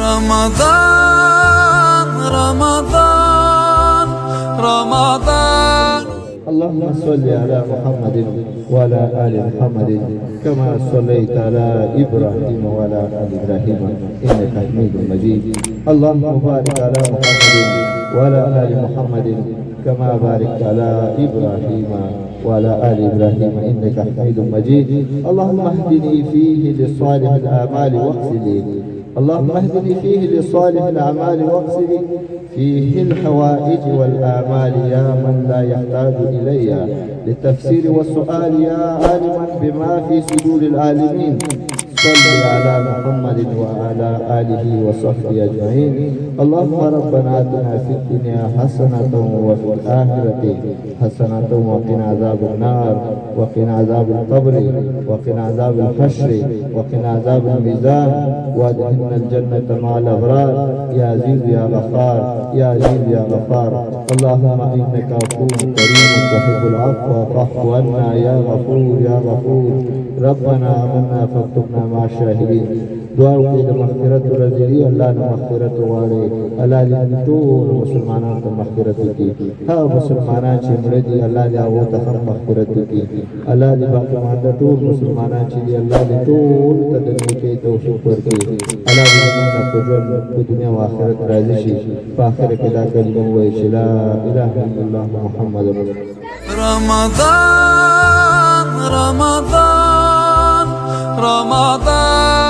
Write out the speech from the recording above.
رمضان رمضان رمضان. اللهم صل على محمد وعلى آل محمد كما صليت على إبراهيم وعلى آل إبراهيم إنك حميد مجيد. اللهم بارك على محمد وعلى آل محمد كما باركت على إبراهيم وعلى آل إبراهيم إنك حميد مجيد. اللهم اهدني فيه لصالح الآمال واغسلي، اللهم اهدني فيه لصالح الأعمال واغسل فيه الحوائج والآمال يا من لا يحتاج إلي للتفسير والسؤال يا عالما بما في صدور العالمين. صل على محمد وعلى آله وصحبه أجمعين. اللهم ربنا آتنا في الدنيا حسنة وفي الآخرة حسنة وقنا عذاب النار وقنا عذاب القبر وقنا عذاب الحشر وقنا عذاب الميزان وادخلنا الجنة مع الأبرار يا عزيز يا غفار يا عزيز يا غفار. اللهم إنك عفو كريم تحب العفو فاعف عنا يا غفور يا غفور. ربنا آمنا فاكتبنا مع الشاهدين. دعاء کې مغفرت ورزيري الله مغفرت واره الله دې ټول مسلمانانو ته مغفرت وکړي. ها مسلمانان چې مړ دي الله دې هغه ته مغفرت وکړي. الله دې باقي مانده ټول مسلمانان چې دي الله دې ټول ته د نیکۍ توفیق ورکړي. الله دې موږ په ژوند په دنیا او آخرت راضي شي. په آخر کې دا کلمه وایي چې لا اله الا الله محمد رسول الله. رمضان رمضان رمضان